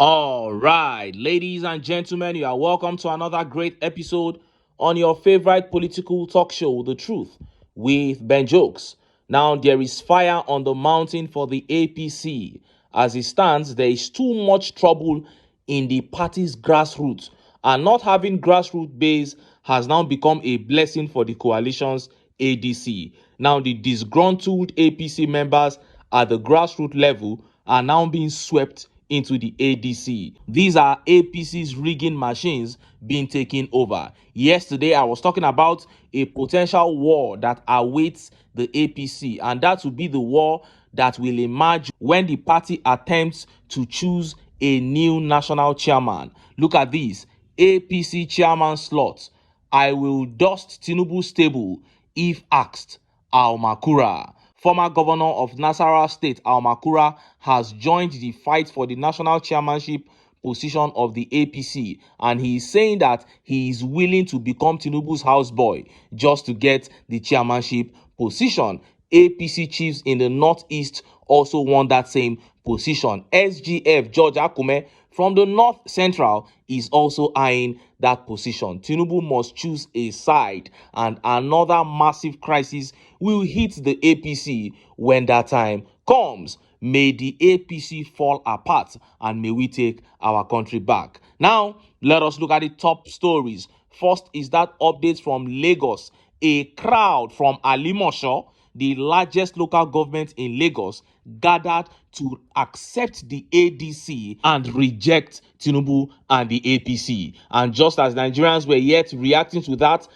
All right, ladies and gentlemen, you are welcome to another great episode on your favorite political talk show, The Truth, with Ben Jokes. Now, there is fire on the mountain for the APC. As it stands, there is too much trouble in the party's grassroots, and not having grassroots base has now become a blessing for the coalition's ADC. Now, the disgruntled APC members at the grassroots level are now being swept into the ADC. These are APC's rigging machines being taken over. Yesterday, I was talking about a potential war that awaits the APC, and that will be the war that will emerge when the party attempts to choose a new national chairman. Look at this: APC chairman slot. I will dust Tinubu's stable if asked. Al Makura. Former governor of Nasarawa State, Al Makura, has joined the fight for the national chairmanship position of the APC, and he is saying that he is willing to become Tinubu's houseboy just to get the chairmanship position. APC chiefs in the Northeast also won that same position. SGF George Akume from the North Central is also eyeing that position. Tinubu must choose a side, and another massive crisis will hit the APC when that time comes. May the APC fall apart, and may we take our country back. Now, let us look at the top stories. First is that update from Lagos. A crowd from Alimosho, the largest local government in Lagos, gathered to accept the ADC and reject Tinubu and the APC. And just as Nigerians were yet reacting to that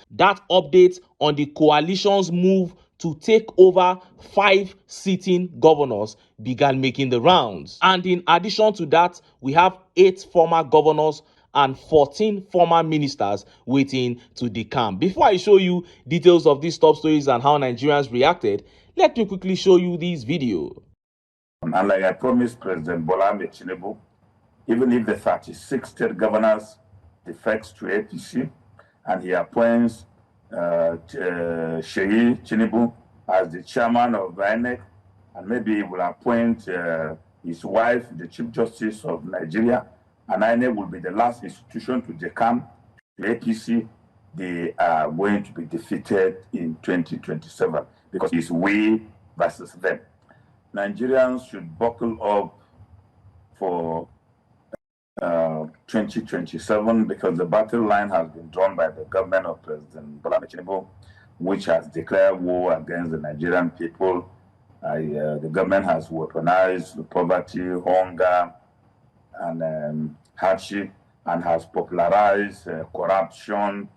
update on the coalition's move to take over 5 sitting governors began making the rounds. And in addition to that, we have 8 former governors and 14 former ministers waiting to decamp. Before I show you details of these top stories and how Nigerians reacted, let me quickly show you this video. And like I promised President Bola Ahmed Tinubu, even if the 36 state governors defects to APC and he appoints Sheyi Tinubu as the chairman of INEC, and maybe he will appoint his wife, the Chief Justice of Nigeria, and INEC will be the last institution to decamp to APC, they are going to be defeated in 2027 because it's we versus them. Nigerians should buckle up for 2027 because the battle line has been drawn by the government of President Bola Ahmed Tinubu, which has declared war against the Nigerian people. The government has weaponized poverty, hunger, and hardship, and has popularized corruption,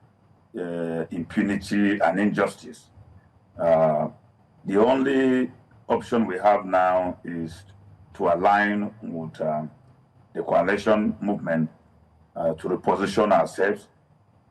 impunity, and injustice. The only option we have now is to align with the coalition movement to reposition ourselves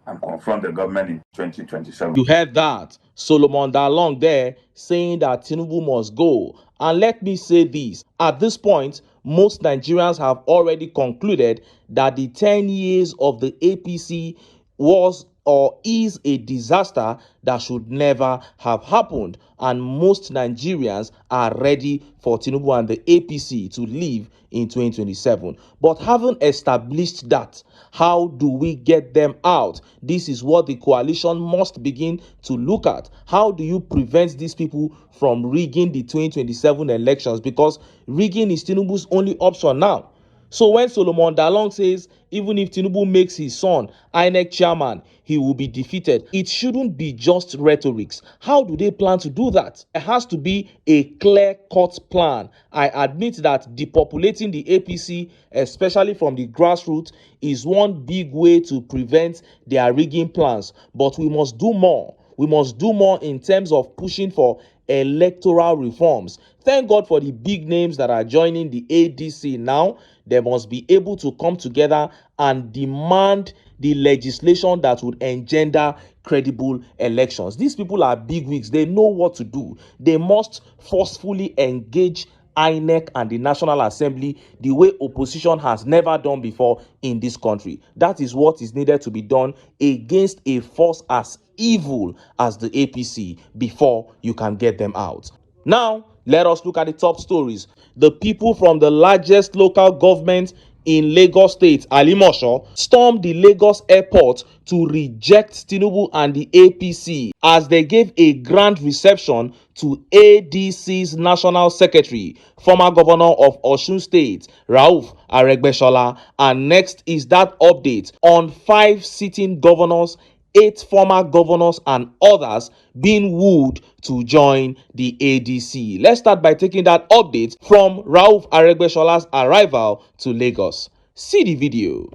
and confront the government in 2027. You heard that. Solomon Dalong there saying that Tinubu must go. And let me say this. At this point, most Nigerians have already concluded that the 10 years of the APC was or is a disaster that should never have happened, and most Nigerians are ready for Tinubu and the APC to leave in 2027. But having established that, how do we get them out? This is what the coalition must begin to look at. How do you prevent these people from rigging the 2027 elections? Because rigging is Tinubu's only option now. So when Solomon Dalong says even if Tinubu makes his son INEC chairman, he will be defeated, it shouldn't be just rhetorics. How do they plan to do that? It has to be a clear-cut plan. I admit that depopulating the APC, especially from the grassroots, is one big way to prevent their rigging plans. But we must do more. We must do more in terms of pushing for electoral reforms. Thank God for the big names that are joining the ADC now. They must be able to come together and demand the legislation that would engender credible elections. These people are bigwigs. They know what to do. They must forcefully engage INEC and the National Assembly the way opposition has never done before in this country. That is what is needed to be done against a force as evil as the APC before you can get them out. Now, let us look at the top stories. The people from the largest local government in Lagos State, Alimosho, stormed the Lagos airport to reject Tinubu and the APC as they gave a grand reception to ADC's National Secretary, former Governor of Osun State, Rauf Aregbesola. And next is that update on 5 sitting governors, 8 former governors and others being wooed to join the ADC. Let's start by taking that update from Rauf Aregbesola's arrival to Lagos. See the video.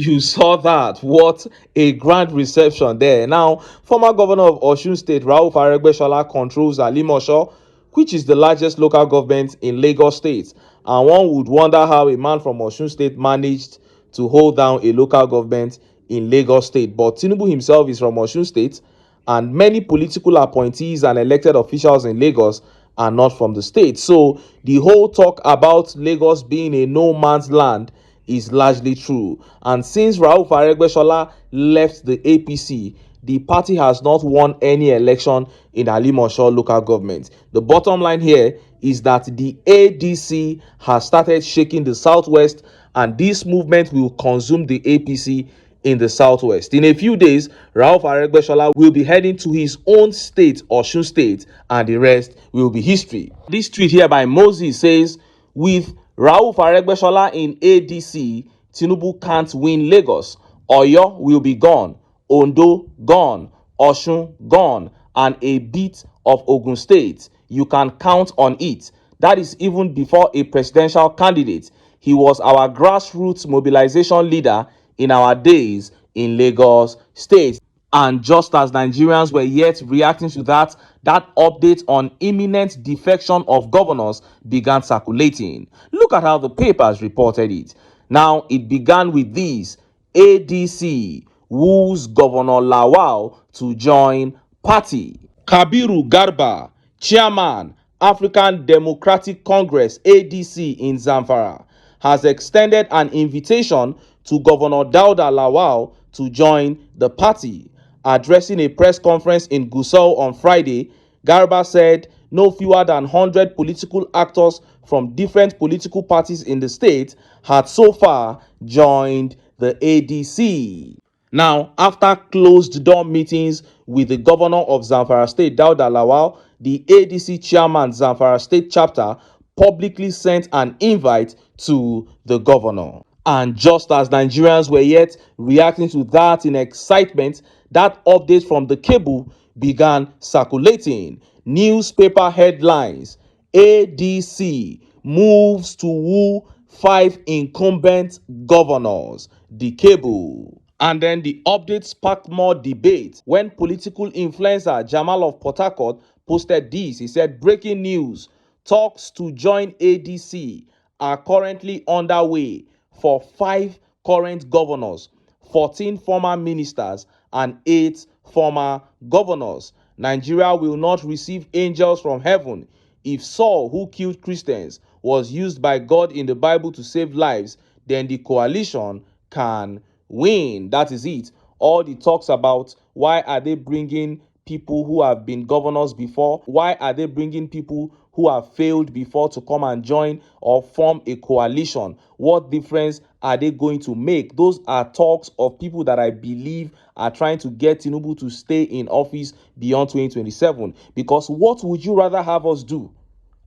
You saw that. What a grand reception there. Now, former governor of Osun State, Rauf Aregbesola, controls Alimosho, which is the largest local government in Lagos State. And one would wonder how a man from Osun State managed to hold down a local government in Lagos State. But Tinubu himself is from Osun State, and many political appointees and elected officials in Lagos are not from the state. So the whole talk about Lagos being a no man's land is largely true. And since Rauf Aregbesola left the APC, the party has not won any election in Alimosho local government. The bottom line here is that the ADC has started shaking the southwest, and this movement will consume the APC in the southwest. In a few days, Rauf Aregbesola will be heading to his own state, Osun State, and the rest will be history. This tweet here by Moses says, with Rauf Aregbesola in ADC, Tinubu can't win Lagos. Oyo will be gone. Ondo gone. Osun gone. And a bit of Ogun State. You can count on it. That is even before a presidential candidate. He was our grassroots mobilization leader in our days in Lagos State. And just as Nigerians were yet reacting to that update on imminent defection of governors began circulating. Look at how the papers reported it. Now, it began with this: ADC woos Governor Lawal to join party. Kabiru Garba, chairman, African Democratic Congress, ADC in Zamfara, has extended an invitation to Governor Dauda Lawal to join the party. Addressing a press conference in Gusau on Friday, Garba said no fewer than 100 political actors from different political parties in the state had so far joined the ADC. Now, after closed-door meetings with the governor of Zamfara State, Dauda Lawal, the ADC chairman Zamfara State chapter publicly sent an invite to the governor. And just as Nigerians were yet reacting to that in excitement, that update from the cable began circulating. Newspaper headlines: ADC moves to woo 5 incumbent governors. The cable. And then the update sparked more debate when political influencer Jamal of Port Harcourt posted this. He said, breaking news: talks to join ADC are currently underway for 5 current governors, 14 former ministers, and 8 former governors. Nigeria will not receive angels from heaven. If Saul, who killed Christians, was used by God in the Bible to save lives, then the coalition can win. That is it. All the talks about why are they bringing people who have been governors before, why are they bringing people who have failed before to come and join or form a coalition, what difference are they going to make? Those are talks of people that I believe are trying to get Tinubu to stay in office beyond 2027. Because what would you rather have us do?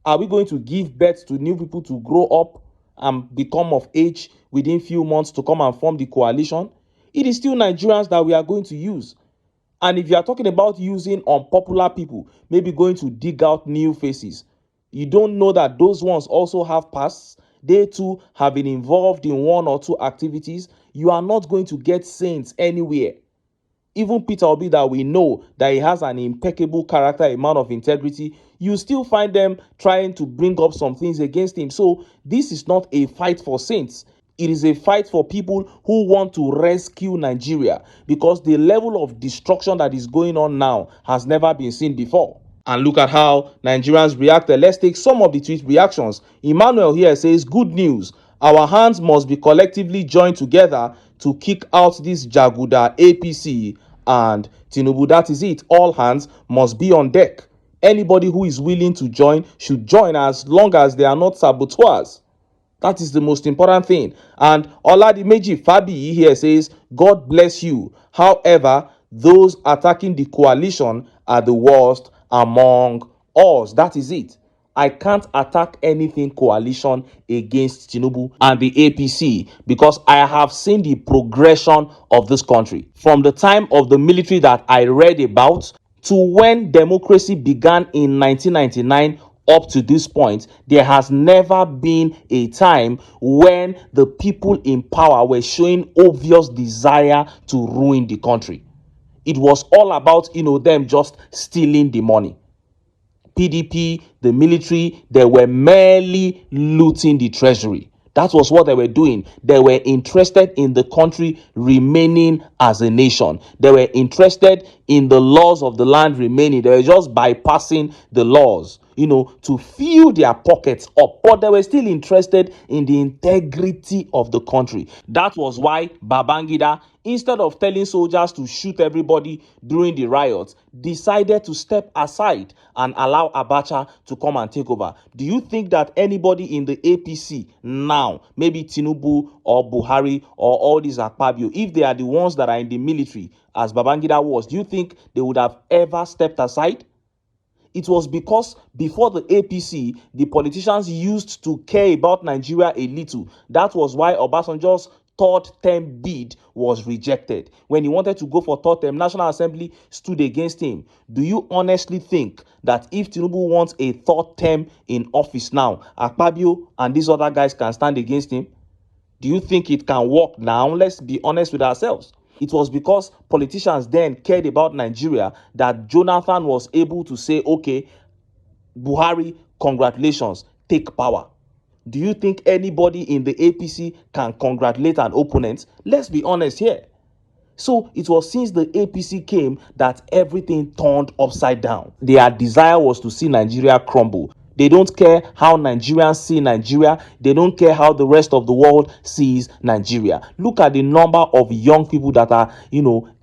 Are we going to give birth to new people to grow up and become of age within few months to come and form the coalition? It is still Nigerians that we are going to use. And if you are talking about using unpopular people, maybe going to dig out new faces, you don't know that those ones also have pasts. They too have been involved in one or two activities. You are not going to get saints anywhere. Even Peter Obi, that we know that he has an impeccable character, a man of integrity, you still find them trying to bring up some things against him. So this is not a fight for saints. It is a fight for people who want to rescue Nigeria, because the level of destruction that is going on now has never been seen before. And look at how Nigerians reacted. Let's take some of the tweet reactions. Emmanuel here says, good news. Our hands must be collectively joined together to kick out this Jaguda APC and Tinubu. That is it. All hands must be on deck. Anybody who is willing to join should join, as long as they are not saboteurs. That is the most important thing. And Oladimeji Fabi here says, God bless you. However, those attacking the coalition are the worst among us. That is it. I can't attack anything coalition against Tinubu and the APC, because I have seen the progression of this country from the time of the military that I read about to when democracy began in 1999 up to this point. There has never been a time when the people in power were showing obvious desire to ruin the country. It was all about, them just stealing the money. PDP, the military, they were merely looting the treasury. That was what they were doing. They were interested in the country remaining as a nation. They were interested in the laws of the land remaining. They were just bypassing the laws, to fill their pockets up. But they were still interested in the integrity of the country. That was why Babangida, instead of telling soldiers to shoot everybody during the riots, decided to step aside and allow Abacha to come and take over. Do you think that anybody in the APC now, maybe Tinubu or Buhari or all these Akpabio, if they are the ones that are in the military, as Babangida was, do you think they would have ever stepped aside? It was because before the APC, the politicians used to care about Nigeria a little. That was why Obasanjo's third term bid was rejected. When he wanted to go for third term, National Assembly stood against him. Do you honestly think that if Tinubu wants a third term in office now, Akpabio and these other guys can stand against him? Do you think it can work now? Let's be honest with ourselves. It was because politicians then cared about Nigeria that Jonathan was able to say, okay, Buhari, congratulations, take power. Do you think anybody in the APC can congratulate an opponent? Let's be honest here. So it was since the APC came that everything turned upside down. Their desire was to see Nigeria crumble. They don't care how Nigerians see Nigeria. They don't care how the rest of the world sees Nigeria. Look at the number of young people that are,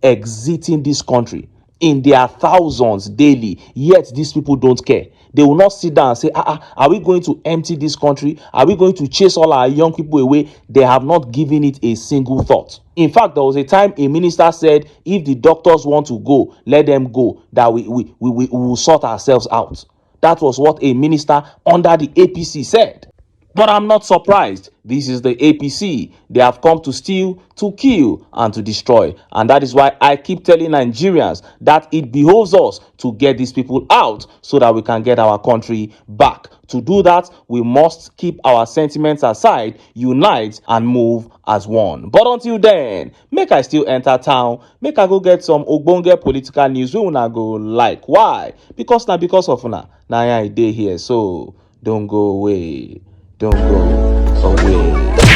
exiting this country in their thousands daily, yet these people don't care. They will not sit down and say, are we going to empty this country? Are we going to chase all our young people away? They have not given it a single thought. In fact, there was a time a minister said, if the doctors want to go, let them go, that we will sort ourselves out. That was what a minister under the APC said. But I'm not surprised. This is the APC. They have come to steal, to kill, and to destroy. And that is why I keep telling Nigerians that it behoves us to get these people out so that we can get our country back. To do that, we must keep our sentiments aside, unite, and move as one. But until then, make I still enter town, make I go get some ogbonge political news wey una go like. Why? Because of una. Na I dey here, so don't go away. Don't go away.